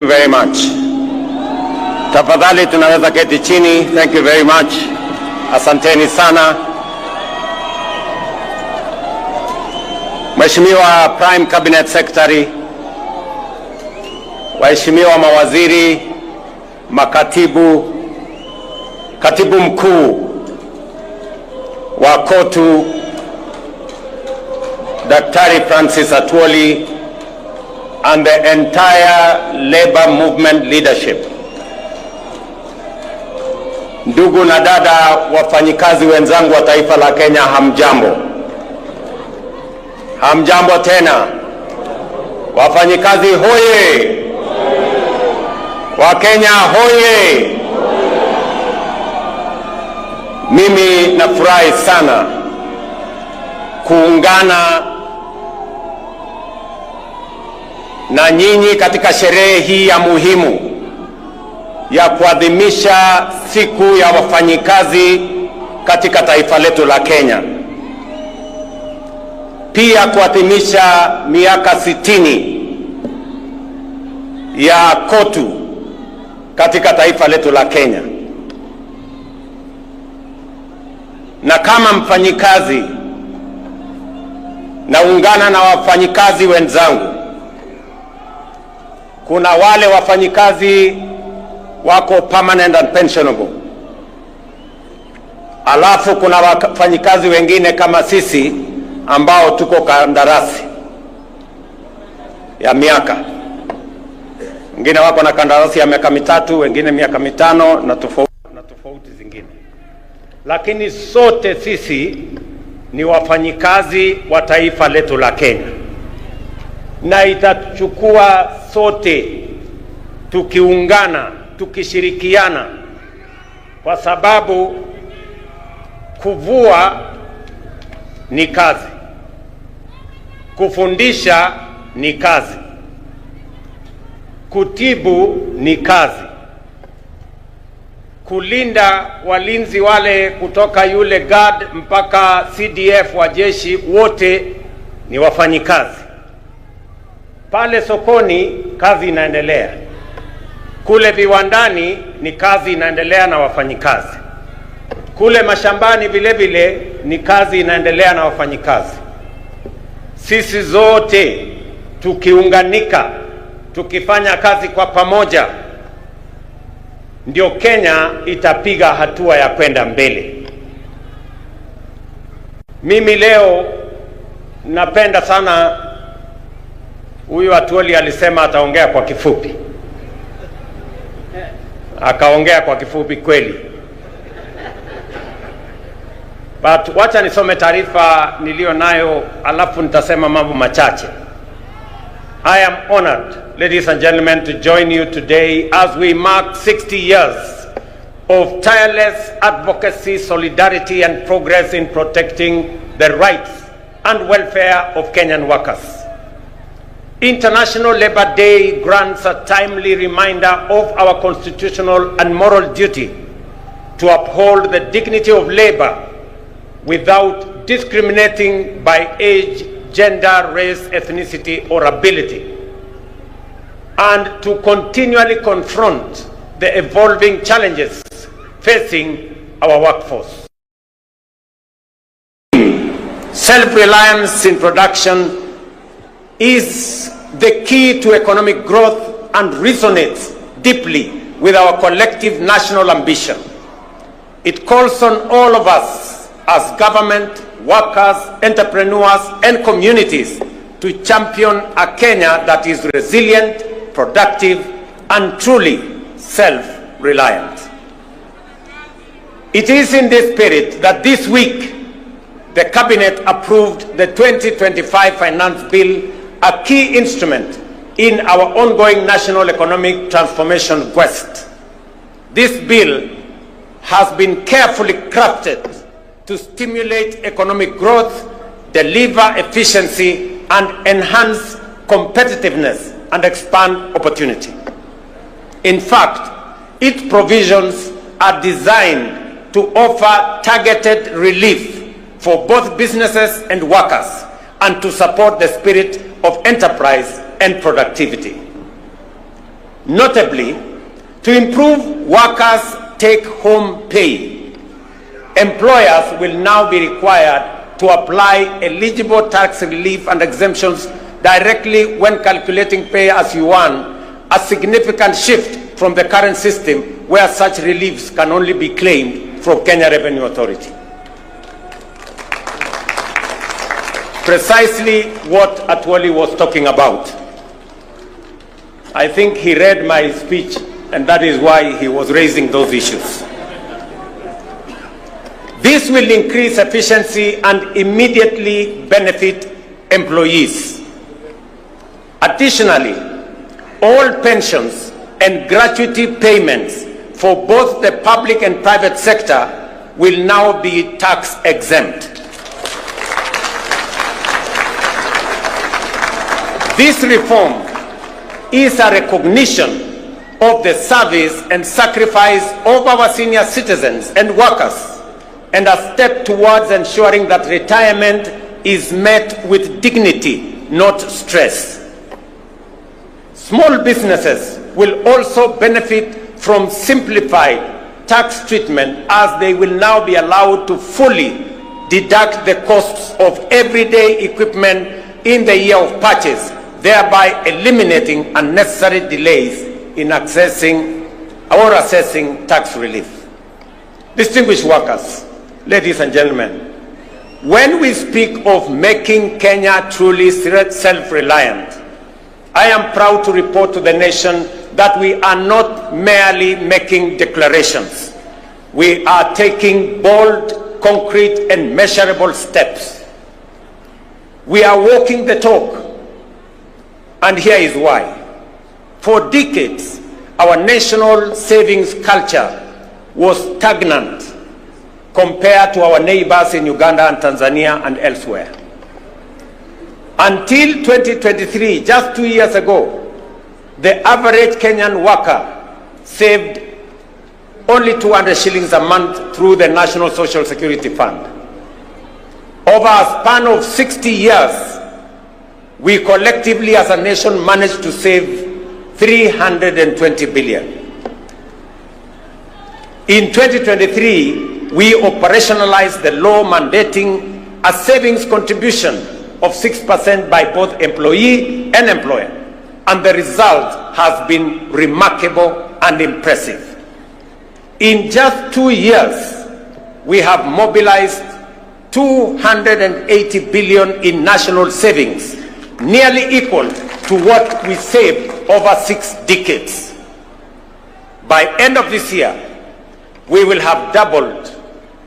Thank you very much. Tafadhali tunaweza keti chini. Thank you very much. Asanteni sana. Mheshimiwa Prime Cabinet Secretary, waheshimiwa mawaziri, makatibu, katibu mkuu wa KOTU Daktari Francis Atwoli, and the entire labor movement leadership. Ndugu na dada wafanyikazi wenzangu wa taifa la Kenya, hamjambo. Hamjambo tena. Wafanyikazi hoye. Wakenya hoye. Mimi nafurahi sana kuungana na nyinyi katika sherehe hii ya muhimu ya kuadhimisha siku ya wafanyikazi katika taifa letu la Kenya. Pia kuadhimisha miaka 60 ya KOTU katika taifa letu la Kenya. Na kama mfanyikazi, naungana na wafanyikazi wenzangu. Kuna wale wafanyikazi wako permanent and pensionable. Alafu kuna wafanyikazi wengine kama sisi ambao tuko kandarasi ya miaka. Wengine wako na kandarasi ya miaka 3, wengine miaka 5 na tofauti zingine. Lakini sote sisi ni wafanyikazi wa taifa letu la Kenya. Na itachukua sote tukiungana, tukishirikiana, kwa sababu kuvua ni kazi, kufundisha ni kazi, kutibu ni kazi, kulinda walinzi wale kutoka yule guard mpaka CDF wa jeshi, wote ni wafanyikazi. Pale sokoni kazi inaendelea, kule viwandani ni kazi inaendelea na wafanyikazi, kule mashambani vile vile ni kazi inaendelea na wafanyikazi. Sisi zote tukiunganika, tukifanya kazi kwa pamoja, ndio Kenya itapiga hatua ya kwenda mbele. Mimi leo napenda sana, huyu Atwoli alisema ataongea kwa kifupi. Akaongea kwa kifupi kweli. But wacha nisome taarifa nilio nayo, alafu nitasema mambo machache. I am honored, ladies and gentlemen, to join you today as we mark 60 years of tireless advocacy, solidarity and progress in protecting the rights and welfare of Kenyan workers. International Labour Day grants a timely reminder of our constitutional and moral duty to uphold the dignity of labor without discriminating by age, gender, race, ethnicity, or ability, and to continually confront the evolving challenges facing our workforce. Self-reliance in production is the key to economic growth and resonates deeply with our collective national ambition. It calls on all of us as government, workers, entrepreneurs, and communities to champion a Kenya that is resilient, productive, and truly self-reliant. It is in this spirit that this week the Cabinet approved the 2025 Finance Bill, a key instrument in our ongoing national economic transformation quest. This bill has been carefully crafted to stimulate economic growth, deliver efficiency, and enhance competitiveness and expand opportunity. In fact, its provisions are designed to offer targeted relief for both businesses and workers, and to support the spirit of enterprise and productivity. Notably, to improve workers' take-home pay, employers will now be required to apply eligible tax relief and exemptions directly when calculating pay as you earn, a significant shift from the current system where such reliefs can only be claimed from Kenya Revenue Authority. Precisely what Atwoli was talking about. I think he read my speech, and that is why he was raising those issues. This will increase efficiency and immediately benefit employees. Additionally, all pensions and gratuity payments for both the public and private sector will now be tax exempt. This reform is a recognition of the service and sacrifice of our senior citizens and workers, and a step towards ensuring that retirement is met with dignity, not stress. Small businesses will also benefit from simplified tax treatment, as they will now be allowed to fully deduct the costs of everyday equipment in the year of purchase, thereby eliminating unnecessary delays in accessing or assessing tax relief. Distinguished workers, ladies and gentlemen, when we speak of making Kenya truly self-reliant, I am proud to report to the nation that we are not merely making declarations. We are taking bold, concrete, and measurable steps. We are walking the talk. And here is why. For decades, our national savings culture was stagnant compared to our neighbors in Uganda and Tanzania and elsewhere. Until 2023, just 2 years ago, the average Kenyan worker saved only 200 shillings a month through the National Social Security Fund. Over a span of 60 years, we collectively as a nation managed to save 320 billion. In 2023, we operationalized the law mandating a savings contribution of 6% by both employee and employer, and the result has been remarkable and impressive. In just 2 years, we have mobilized 280 billion in national savings, nearly equal to what we saved over 6 decades. By end of this year, we will have doubled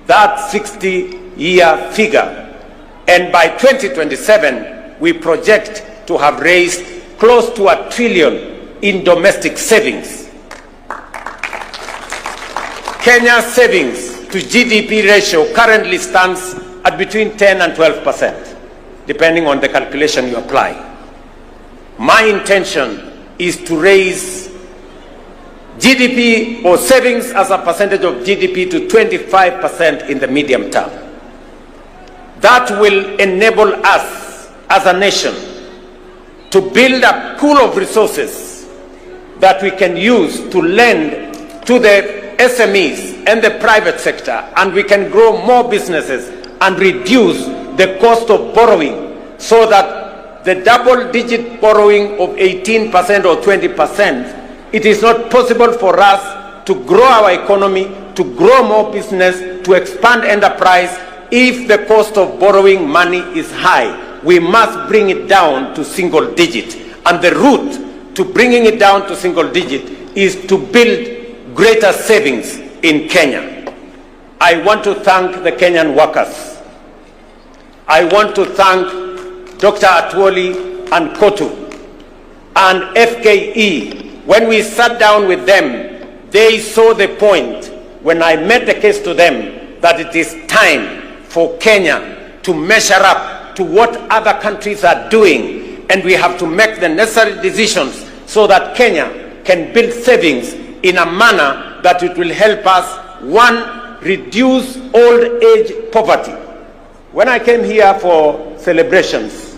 that 60-year figure, and by 2027, we project to have raised close to $1 trillion in domestic savings. Kenya's savings to GDP ratio currently stands at between 10 and 12%. Depending on the calculation you apply. My intention is to raise GDP or savings as a percentage of GDP to 25% in the medium term. That will enable us as a nation to build a pool of resources that we can use to lend to the SMEs and the private sector, and we can grow more businesses and reduce the cost of borrowing, so that the double-digit borrowing of 18% or 20%, it is not possible for us to grow our economy, to grow more business, to expand enterprise, if the cost of borrowing money is high. We must bring it down to single digit. And the route to bringing it down to single digit is to build greater savings in Kenya. I want to thank the Kenyan workers. I want to thank Dr. Atwoli and Kotu and FKE. When we sat down with them, they saw the point when I made the case to them that it is time for Kenya to measure up to what other countries are doing, and we have to make the necessary decisions so that Kenya can build savings in a manner that it will help us, one, reduce old age poverty. When I came here for celebrations,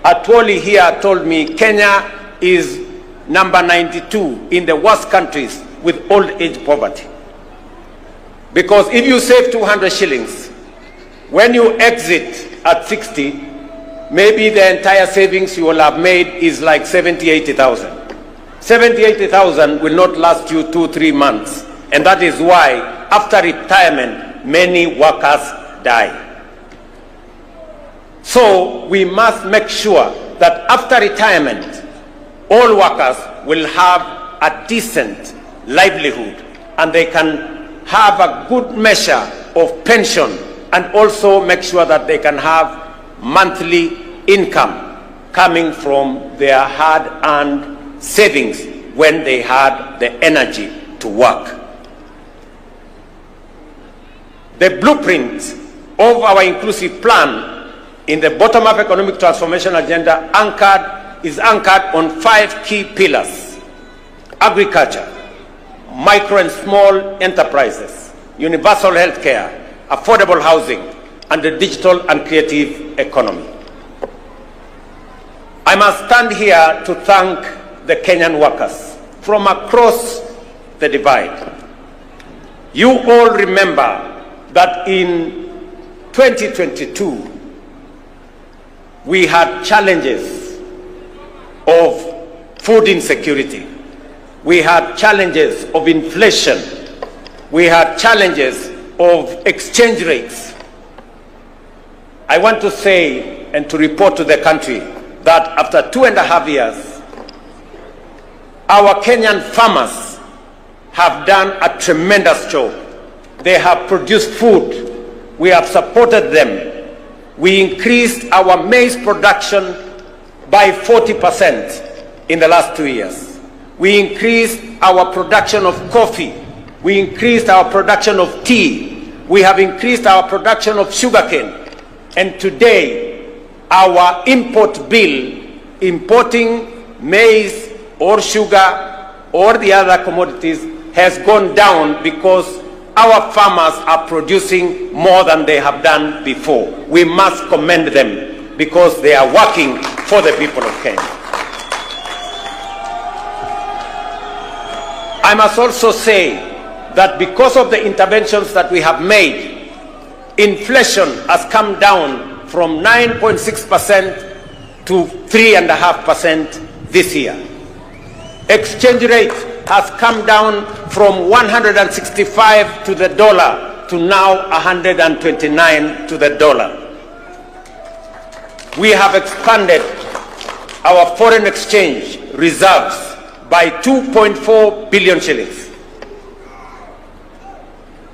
Atwoli here told me Kenya is number 92 in the worst countries with old age poverty. Because if you save 200 shillings, when you exit at 60, maybe the entire savings you will have made is like 70, 80,000. 70, 80,000 will not last you 2-3 months. And that is why after retirement, many workers die. So we must make sure that after retirement, all workers will have a decent livelihood and they can have a good measure of pension, and also make sure that they can have monthly income coming from their hard-earned savings when they had the energy to work. The blueprint of our inclusive plan in the bottom-up economic transformation agenda is anchored on 5 key pillars: agriculture, micro and small enterprises, universal health care, affordable housing, and the digital and creative economy. I must stand here to thank the Kenyan workers from across the divide. You all remember that in 2022, we had challenges of food insecurity. We had challenges of inflation. We had challenges of exchange rates. I want to say and to report to the country that after 2.5 years, our Kenyan farmers have done a tremendous job. They have produced food. We have supported them. We increased our maize production by 40% in the last 2 years. We increased our production of coffee. We increased our production of tea. We have increased our production of sugarcane. And today, our import bill, importing maize or sugar or the other commodities, has gone down because our farmers are producing more than they have done before. We must commend them because they are working for the people of Kenya. I must also say that because of the interventions that we have made, inflation has come down from 9.6% to 3.5% this year. Exchange rate has come down from 165 to the dollar to now 129 to the dollar. We have expanded our foreign exchange reserves by 2.4 billion shillings.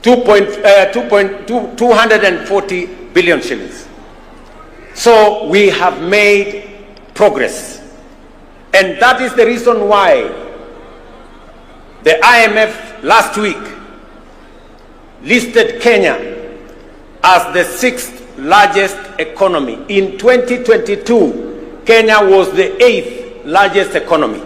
240 billion shillings. So we have made progress. And that is the reason why the IMF last week listed Kenya as the 6th largest economy. In 2022, Kenya was the 8th largest economy.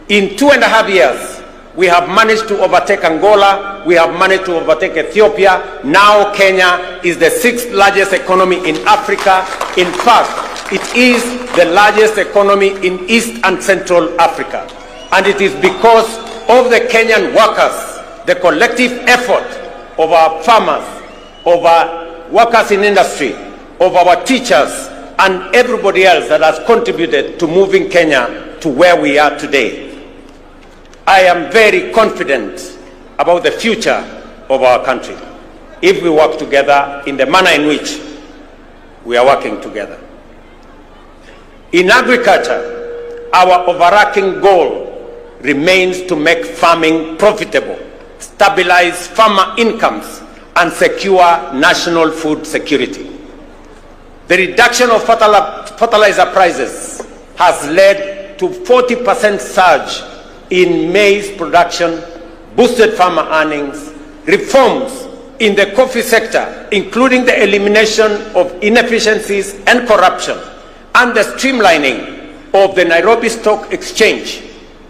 In 2.5 years, we have managed to overtake Angola, we have managed to overtake Ethiopia. Now Kenya is the 6th largest economy in Africa. In fact, it is the largest economy in East and Central Africa. And it is because of the Kenyan workers, the collective effort of our farmers, of our workers in industry, of our teachers, and everybody else that has contributed to moving Kenya to where we are today. I am very confident about the future of our country if we work together in the manner in which we are working together. In agriculture, our overarching goal remains to make farming profitable, stabilize farmer incomes, and secure national food security. The reduction of fertilizer prices has led to 40% surge in maize production, boosted farmer earnings, reforms in the coffee sector, including the elimination of inefficiencies and corruption, and the streamlining of the Nairobi Stock Exchange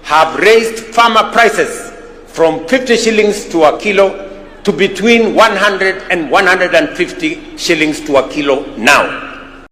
have raised farmer prices from 50 shillings to a kilo to between 100 and 150 shillings to a kilo now.